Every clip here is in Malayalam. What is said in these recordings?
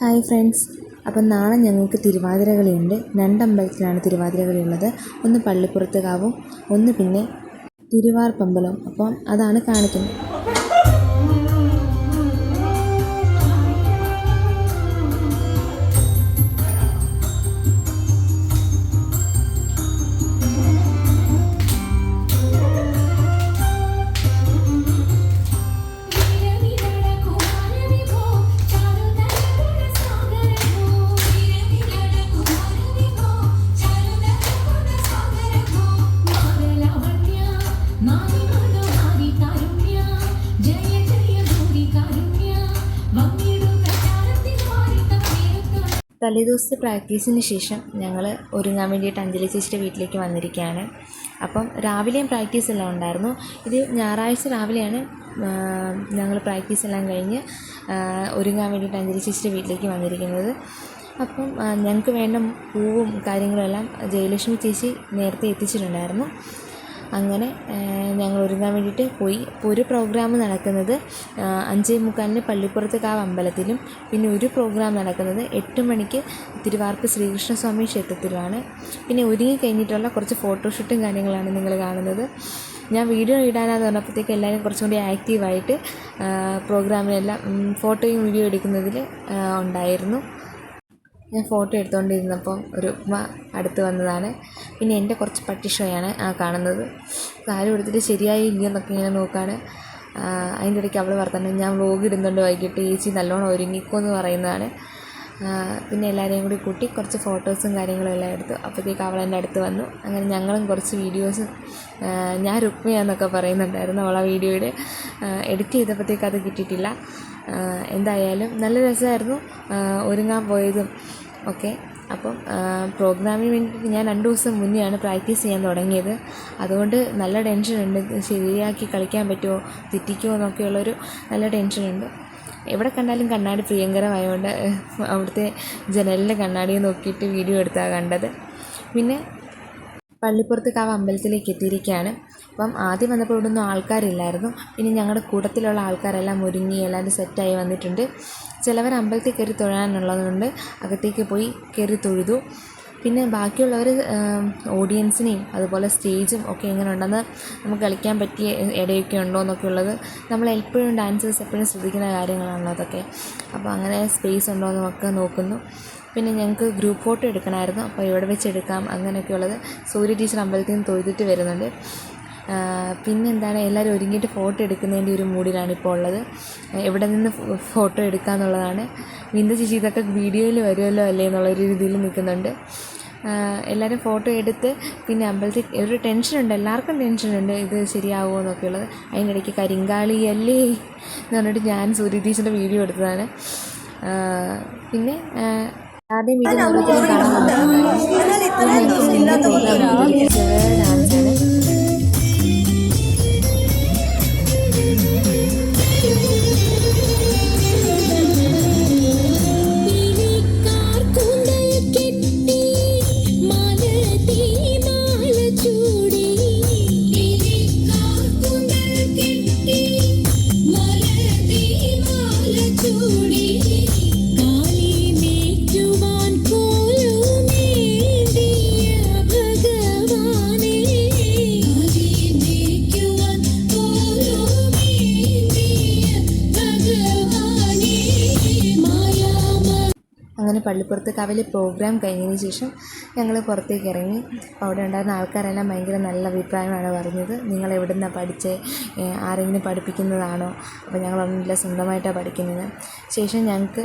Hi friends. അപ്പം നാളെ ഞങ്ങൾക്ക് തിരുവാതിര കളിയുണ്ട്. രണ്ടമ്പലത്തിലാണ് തിരുവാതിര കളിയുള്ളത്. ഒന്ന് പള്ളിപ്പുറത്ത് കാവും, ഒന്ന് പിന്നെ തിരുവാർപ്പമ്പലം. അപ്പം അതാണ് കാണിക്കുന്നത്. തലേദിവസത്തെ പ്രാക്ടീസിന് ശേഷം ഞങ്ങൾ ഒരുങ്ങാൻ വേണ്ടിയിട്ട് അഞ്ജലി ചേച്ചിയുടെ വീട്ടിലേക്ക് വന്നിരിക്കുകയാണ്. അപ്പം രാവിലെയും പ്രാക്ടീസ് എല്ലാം ഉണ്ടായിരുന്നു. ഇത് ഞായറാഴ്ച രാവിലെയാണ് ഞങ്ങൾ പ്രാക്ടീസ് എല്ലാം കഴിഞ്ഞ് ഒരുങ്ങാൻ വേണ്ടിയിട്ട് അഞ്ജലി ചേച്ചിയുടെ വീട്ടിലേക്ക് വന്നിരിക്കുന്നത്. അപ്പം ഞങ്ങൾക്ക് വേണ്ട പൂവും കാര്യങ്ങളെല്ലാം ജയലക്ഷ്മി ചേച്ചി നേരത്തെ എത്തിച്ചിട്ടുണ്ടായിരുന്നു. അങ്ങനെ ഞങ്ങൾ ഒരുങ്ങാൻ വേണ്ടിയിട്ട് പോയി. ഒരു പ്രോഗ്രാം നടക്കുന്നത് 5:45 പള്ളിപ്പുറത്ത് കാവ് അമ്പലത്തിലും, പിന്നെ ഒരു പ്രോഗ്രാം നടക്കുന്നത് 8 മണിക്ക് തിരുവാർപ്പ് ശ്രീകൃഷ്ണസ്വാമി ക്ഷേത്രത്തിലുമാണ്. പിന്നെ ഒരുങ്ങി കഴിഞ്ഞിട്ടുള്ള കുറച്ച് ഫോട്ടോഷൂട്ടും കാര്യങ്ങളാണ് നിങ്ങൾ കാണുന്നത്. ഞാൻ വീഡിയോ ഇടാനാന്ന് പറഞ്ഞപ്പോഴത്തേക്ക് എല്ലാവരും കുറച്ചും കൂടി ആക്റ്റീവായിട്ട് പ്രോഗ്രാമിനെല്ലാം ഫോട്ടോയും വീഡിയോ എടുക്കുന്നതിൽ ഉണ്ടായിരുന്നു. ഞാൻ ഫോട്ടോ എടുത്തുകൊണ്ടിരുന്നപ്പം ഒരു ഉമ്മ അടുത്ത് വന്നതാണ്. പിന്നെ എൻ്റെ കുറച്ച് പട്ടി ഷോയാണ് കാണുന്നത്. കാര്യം എടുത്തിട്ട് ശരിയായി ഇല്ലെന്നൊക്കെ ഇങ്ങനെ നോക്കുകയാണ്. അതിൻ്റെ ഇടയ്ക്ക് അവൾ പറഞ്ഞത് ഞാൻ വ്ലോഗ് ഇടുന്നുണ്ട് വൈകിട്ട്, ചേച്ചി നല്ലോണം ഒരുങ്ങിക്കോ എന്ന് പറയുന്നതാണ്. പിന്നെ എല്ലാവരെയും കൂടി കൂട്ടി കുറച്ച് ഫോട്ടോസും കാര്യങ്ങളും എല്ലാം എടുത്തു. അപ്പോഴത്തേക്ക് അവൾ എൻ്റെ അടുത്ത് വന്നു. അങ്ങനെ ഞങ്ങളും കുറച്ച് വീഡിയോസ്, ഞാൻ രുക്മിയാന്നൊക്കെ പറയുന്നുണ്ടായിരുന്നു. അവൾ ആ വീഡിയോയിൽ എഡിറ്റ് ചെയ്തപ്പോഴത്തേക്ക് അത് കിട്ടിയിട്ടില്ല. എന്തായാലും നല്ല രസമായിരുന്നു ഒരുങ്ങാൻ പോയതും ഒക്കെ. അപ്പം പ്രോഗ്രാമിന് വേണ്ടിയിട്ട് ഞാൻ 2 ദിവസം മുന്നെയാണ് പ്രാക്ടീസ് ചെയ്യാൻ തുടങ്ങിയത്. അതുകൊണ്ട് നല്ല ടെൻഷനുണ്ട്. ശരിയാക്കി കളിക്കാൻ പറ്റുമോ, തെറ്റിക്കുമോ എന്നൊക്കെയുള്ളൊരു നല്ല ടെൻഷനുണ്ട്. എവിടെ കണ്ടാലും കണ്ണാടി പ്രിയങ്കരമായതുകൊണ്ട് അവിടുത്തെ ജനലിലെ കണ്ണാടിയെ നോക്കിയിട്ട് വീഡിയോ എടുത്താണ് കണ്ടത്. പിന്നെ പള്ളിപ്പുറത്ത് കാവ് അമ്പലത്തിലേക്ക് എത്തിയിരിക്കുകയാണ്. അപ്പം ആദ്യം വന്നപ്പോൾ ഇവിടെ ഒന്നും ആൾക്കാരില്ലായിരുന്നു. പിന്നെ ഞങ്ങളുടെ കൂട്ടത്തിലുള്ള ആൾക്കാരെല്ലാം ഒരുങ്ങി എല്ലാവരും സെറ്റായി വന്നിട്ടുണ്ട്. ചിലവർ അമ്പലത്തിൽ കയറി തൊഴാനുള്ളതുകൊണ്ട് അകത്തേക്ക് പോയി കയറി തൊഴുതു. പിന്നെ ബാക്കിയുള്ളവർ ഓഡിയൻസിനെയും അതുപോലെ സ്റ്റേജും ഒക്കെ എങ്ങനെ ഉണ്ടെന്ന് നമുക്ക് കളിക്കാൻ പറ്റിയ ഇടയൊക്കെ ഉണ്ടോ എന്നൊക്കെ ഉള്ളത് നമ്മൾ എപ്പോഴും ഡാൻസേഴ്സ് എപ്പോഴും ശ്രദ്ധിക്കുന്ന കാര്യങ്ങളാണല്ലോ അതൊക്കെ. അപ്പോൾ അങ്ങനെ സ്പേസ് ഉണ്ടോ എന്നൊക്കെ നോക്കുന്നു. പിന്നെ ഞങ്ങൾക്ക് ഗ്രൂപ്പ് ഫോട്ടോ എടുക്കണമായിരുന്നു. അപ്പോൾ ഇവിടെ വെച്ച് എടുക്കാം അങ്ങനെയൊക്കെയുള്ളത്. സൂര്യ ടീച്ചർ അമ്പലത്തിൽ നിന്ന് തൊഴുതിട്ട് വരുന്നുണ്ട്. പിന്നെ എന്താണ്, എല്ലാവരും ഒരുങ്ങിയിട്ട് ഫോട്ടോ എടുക്കുന്നതിൻ്റെ ഒരു മൂഡിലാണ് ഇപ്പോൾ ഉള്ളത്. എവിടെ നിന്ന് ഫോട്ടോ എടുക്കാമെന്നുള്ളതാണ്. വിന്ദ ചേച്ചി ഇതൊക്കെ വീഡിയോയിൽ വരുമല്ലോ അല്ലേ എന്നുള്ളൊരു രീതിയിൽ നിൽക്കുന്നുണ്ട്. എല്ലാവരും ഫോട്ടോ എടുത്ത് പിന്നെ അമ്പലത്തിൽ ഒരു ടെൻഷനുണ്ട്, എല്ലാവർക്കും ടെൻഷനുണ്ട് ഇത് ശരിയാവുമോ എന്നൊക്കെയുള്ളത്. അതിൻ്റെ ഇടയ്ക്ക് കരിങ്കാളിയല്ലേ എന്ന് പറഞ്ഞിട്ട് ഞാൻ സൂര്യ ടീച്ചറിൻ്റെ വീഡിയോ എടുത്തതാണ്. പിന്നെ ആദ്യം വീഡിയോ നമ്മളൊക്കെ കാണാൻ ഡാൻസാണ്. അങ്ങനെ പള്ളിപ്പുറത്ത് കാവിലെ പ്രോഗ്രാം കഴിഞ്ഞതിന് ശേഷം ഞങ്ങൾ പുറത്തേക്ക് ഇറങ്ങി. അവിടെ ഉണ്ടായിരുന്ന ആൾക്കാരെല്ലാം ഭയങ്കര നല്ല അഭിപ്രായമാണ് പറഞ്ഞത്. നിങ്ങൾ എവിടെ നിന്നാണ് പഠിച്ചത്, ആരെങ്കിലും പഠിപ്പിക്കുന്നതാണോ? അപ്പോൾ ഞങ്ങൾ ഒന്നുമില്ല, സ്വന്തമായിട്ടാണ് പഠിക്കുന്നത്. ശേഷം ഞങ്ങൾക്ക്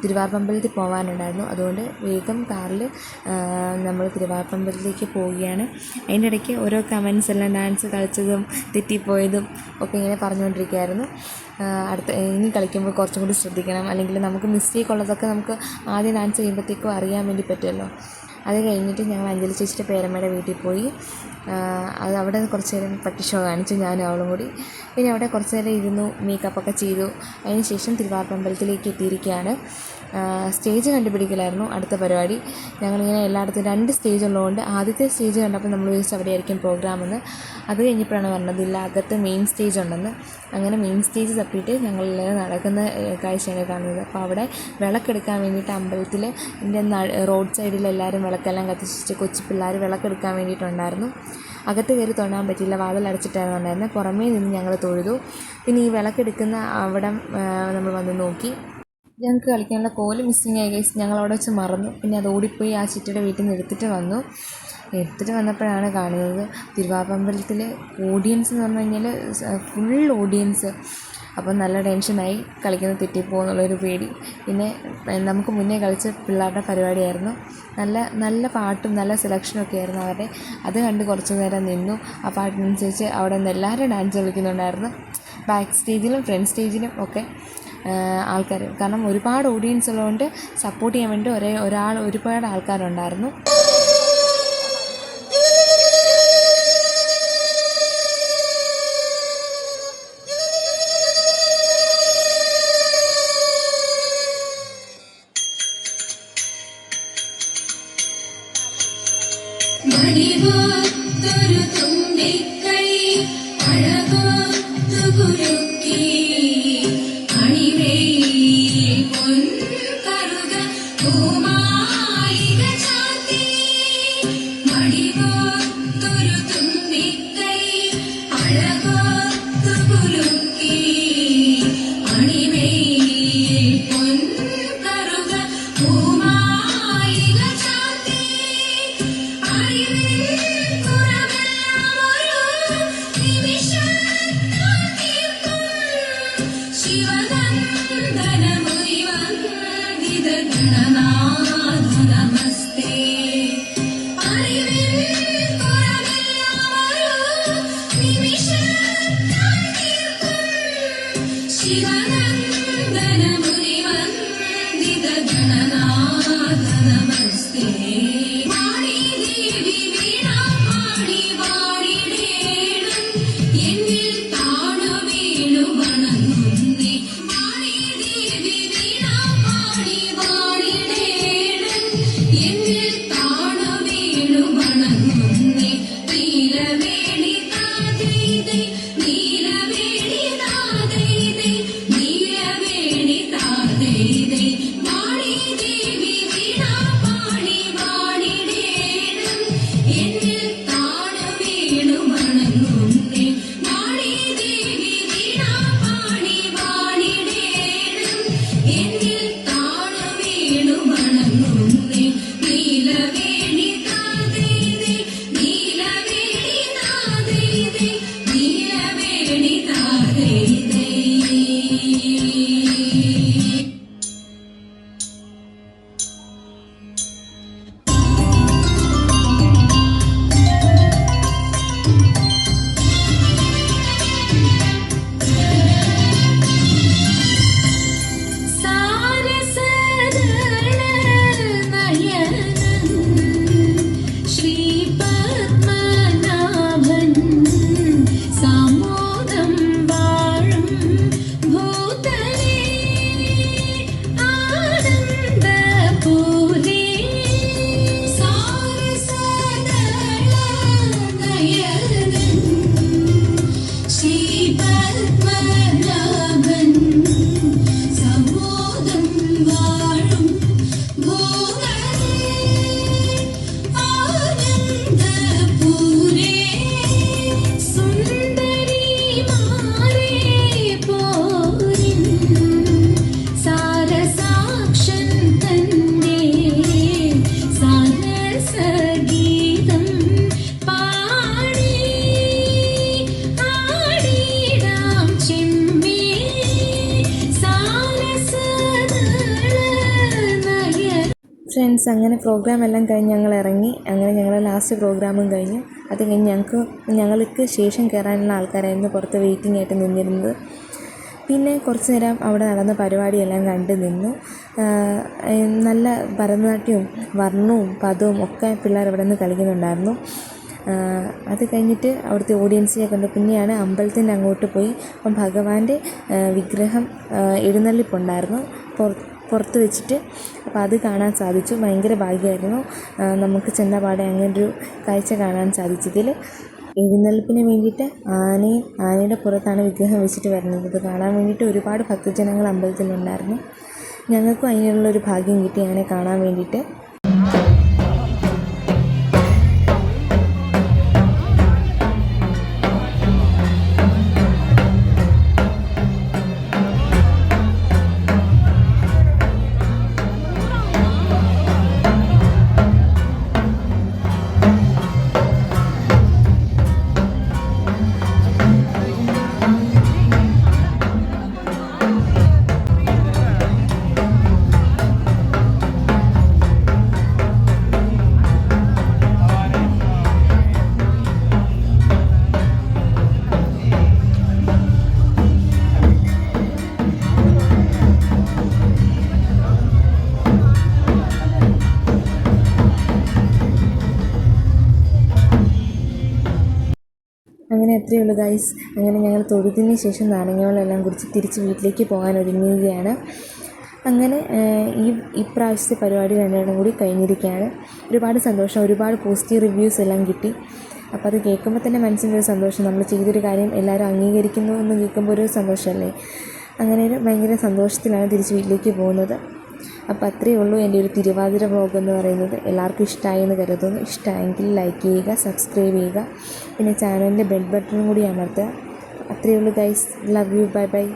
തിരുവാർപ്പമ്പലത്തിൽ പോകാനുണ്ടായിരുന്നു. അതുകൊണ്ട് വേഗം കാറിൽ നമ്മൾ തിരുവാർപ്പമ്പലത്തിലേക്ക് പോവുകയാണ്. അതിൻ്റെ ഇടയ്ക്ക് ഓരോ കമൻസ് എല്ലാം ഡാൻസ് കളിച്ചതും തെറ്റിപ്പോയതും ഒക്കെ ഇങ്ങനെ പറഞ്ഞുകൊണ്ടിരിക്കുകയായിരുന്നു. ഇനി കളിക്കുമ്പോൾ കുറച്ചും കൂടി ശ്രദ്ധിക്കണം, അല്ലെങ്കിൽ നമുക്ക് മിസ്റ്റേക്ക് ഉള്ളതൊക്കെ നമുക്ക് ആദ്യം ഡാൻസ് ചെയ്യുമ്പോഴത്തേക്കും അറിയാൻ വേണ്ടി പറ്റുമല്ലോ. അത് കഴിഞ്ഞിട്ട് ഞങ്ങൾ അഞ്ജലി ചേച്ചിയുടെ പേരമ്മയുടെ വീട്ടിൽ പോയി. അത് അവിടെ കുറച്ച് നേരം പട്ടി ഷോ കാണിച്ചു ഞാനും അവളും കൂടി. പിന്നെ അവിടെ കുറച്ച് നേരം ഇരുന്നു, മേക്കപ്പൊക്കെ ചെയ്തു. അതിന് ശേഷം തിരുവാർപ്പമ്പലത്തിലേക്ക് എത്തിയിരിക്കുകയാണ്. സ്റ്റേജ് കണ്ടുപിടിക്കലായിരുന്നു അടുത്ത പരിപാടി. ഞങ്ങളിങ്ങനെ എല്ലായിടത്തും 2 സ്റ്റേജ് ഉള്ളതുകൊണ്ട് ആദ്യത്തെ സ്റ്റേജ് കണ്ടപ്പോൾ നമ്മൾ വിചാരിച്ചു അവിടെ ആയിരിക്കും പ്രോഗ്രാമെന്ന്. അത് കഴിഞ്ഞപ്പോഴാണ് പറഞ്ഞത് ഇല്ല, അകത്ത് മെയിൻ സ്റ്റേജ് ഉണ്ടെന്ന്. അങ്ങനെ മെയിൻ സ്റ്റേജ് തപ്പിയിട്ട് ഞങ്ങളെല്ലാം നടക്കുന്ന കാഴ്ചയാണ് കാണുന്നത്. അപ്പോൾ അവിടെ വിളക്കെടുക്കാൻ വേണ്ടിയിട്ട് അമ്പലത്തിൽ റോഡ് സൈഡിൽ എല്ലാവരും വിളക്കെല്ലാം കത്തിച്ചിട്ട് കൊച്ചു പിള്ളേർ വിളക്കെടുക്കാൻ വേണ്ടിയിട്ടുണ്ടായിരുന്നു. അകത്ത് കയറി തൊഴാൻ പറ്റിയില്ല, വാതിലടച്ചിട്ടായിരുന്നു ഉണ്ടായിരുന്നത്. പുറമേ നിന്ന് ഞങ്ങൾ തൊഴുതു. പിന്നെ ഈ വിളക്കെടുക്കുന്ന അവിടം നമ്മൾ വന്ന് നോക്കി. ഞങ്ങൾക്ക് കളിക്കാനുള്ള കോല് മിസ്സിങ് ആയി ഗൈസ്. ഞങ്ങളവിടെ വെച്ച് മറന്നു. പിന്നെ അത് ഓടിപ്പോയി ആ ചിറ്റയുടെ വീട്ടിൽ നിന്ന് എടുത്തിട്ട് വന്നപ്പോഴാണ് കാണുന്നത് തിരുവാഭമ്പലത്തിൽ ഓഡിയൻസ് എന്ന് പറഞ്ഞു കഴിഞ്ഞാൽ ഫുൾ ഓഡിയൻസ്. അപ്പം നല്ല ടെൻഷനായി, കളിക്കുന്നത് തെറ്റിപ്പോകുന്നുള്ളൊരു പേടി. പിന്നെ നമുക്ക് മുന്നേ കളിച്ച പിള്ളേരുടെ പരിപാടിയായിരുന്നു. നല്ല പാട്ടും നല്ല സെലക്ഷനും ഒക്കെ ആയിരുന്നു അവരുടെ. അത് കണ്ട് കുറച്ച് നേരം നിന്നു. ആ പാട്ടിനനുസരിച്ച് അവിടെ നിന്ന് എല്ലാവരും ഡാൻസ് കളിക്കുന്നുണ്ടായിരുന്നു. ബാക്ക് സ്റ്റേജിലും ഫ്രണ്ട് സ്റ്റേജിലും ഒക്കെ ആൾക്കാർ. കാരണം ഒരുപാട് ഓഡിയൻസ് ഉള്ളതുകൊണ്ട് സപ്പോർട്ട് ചെയ്യാൻ വേണ്ടി ഒരുപാട് ആൾക്കാരുണ്ടായിരുന്നു. ഫ്രണ്ട്സ്, അങ്ങനെ പ്രോഗ്രാം എല്ലാം കഴിഞ്ഞ് ഞങ്ങൾ ഇറങ്ങി. അങ്ങനെ ഞങ്ങൾ ലാസ്റ്റ് പ്രോഗ്രാമും കഴിഞ്ഞു. അത് കഴിഞ്ഞ് ഞങ്ങൾക്ക് ശേഷം കയറാനുള്ള ആൾക്കാരായിരുന്നു പുറത്ത് വെയിറ്റിംഗ് ആയിട്ട് നിന്നിരുന്നത്. പിന്നെ കുറച്ച് നേരം അവിടെ നടന്ന പരിപാടിയെല്ലാം കണ്ട് നിന്നു. നല്ല ഭരതനാട്യവും വർണ്ണവും പദവും ഒക്കെ പിള്ളേർ ഇവിടെ നിന്ന് കളിക്കുന്നുണ്ടായിരുന്നു. അത് കഴിഞ്ഞിട്ട് അവിടുത്തെ ഓഡിയൻസിനെ കണ്ടു. പിന്നെയാണ് അമ്പലത്തിൻ്റെ അങ്ങോട്ട് പോയി. അപ്പം ഭഗവാന്റെ വിഗ്രഹം എഴുന്നള്ളിപ്പുണ്ടായിരുന്നു. പുറത്ത് വെച്ചിട്ട്. അപ്പോൾ അത് കാണാൻ സാധിച്ചു. ഭയങ്കര ഭാഗ്യമായിരുന്നു നമുക്ക് ചെന്ന പാടെ അങ്ങനൊരു കാഴ്ച കാണാൻ സാധിച്ചതിൽ. എഴുന്നള്ളിപ്പിന് വേണ്ടിയിട്ട് ആനയുടെ പുറത്താണ് വിഗ്രഹം വെച്ചിട്ട് വരുന്നത്. അത് കാണാൻ വേണ്ടിയിട്ട് ഒരുപാട് ഭക്തജനങ്ങൾ അമ്പലത്തിലുണ്ടായിരുന്നു. ഞങ്ങൾക്കും അതിനുള്ളൊരു ഭാഗ്യം കിട്ടി ആനയെ കാണാൻ വേണ്ടിയിട്ട്. അങ്ങനെ അത്രയേ ഉള്ളൂ ഗൈസ്. അങ്ങനെ ഞങ്ങൾ തൊഴുതിന് ശേഷം നാരങ്ങ കുടിച്ച് തിരിച്ച് വീട്ടിലേക്ക് പോകാൻ ഒരുങ്ങുകയാണ്. അങ്ങനെ ഇപ്രാവശ്യത്തെ പരിപാടി രണ്ടെണ്ണം കൂടി കഴിഞ്ഞിരിക്കുകയാണ്. ഒരുപാട് സന്തോഷം, ഒരുപാട് പോസിറ്റീവ് റിവ്യൂസ് എല്ലാം കിട്ടി. അപ്പോൾ അത് കേൾക്കുമ്പോൾ തന്നെ മനസ്സിനൊരു സന്തോഷം. നമ്മൾ ചെയ്തൊരു കാര്യം എല്ലാവരും അംഗീകരിക്കുന്നു എന്ന് കേൾക്കുമ്പോൾ ഒരു സന്തോഷമല്ലേ. അങ്ങനെ ഒരു ഭയങ്കര സന്തോഷത്തിലാണ് തിരിച്ച് വീട്ടിലേക്ക് പോകുന്നത്. അപ്പോൾ അത്രയേ ഉള്ളൂ എൻ്റെ ഒരു തിരുവാതിര വ്ളോഗ് എന്ന് പറയുന്നത്. എല്ലാവർക്കും ഇഷ്ടമായി എന്ന് കരുതുന്നു. ഇഷ്ടമായെങ്കിൽ ലൈക്ക് ചെയ്യുക, സബ്സ്ക്രൈബ് ചെയ്യുക, പിന്നെ ചാനലിൻ്റെ ബെൽ ബട്ടണും കൂടി അമർത്തുക. അത്രയേ ഉള്ളൂ guys. Love you. Bye bye.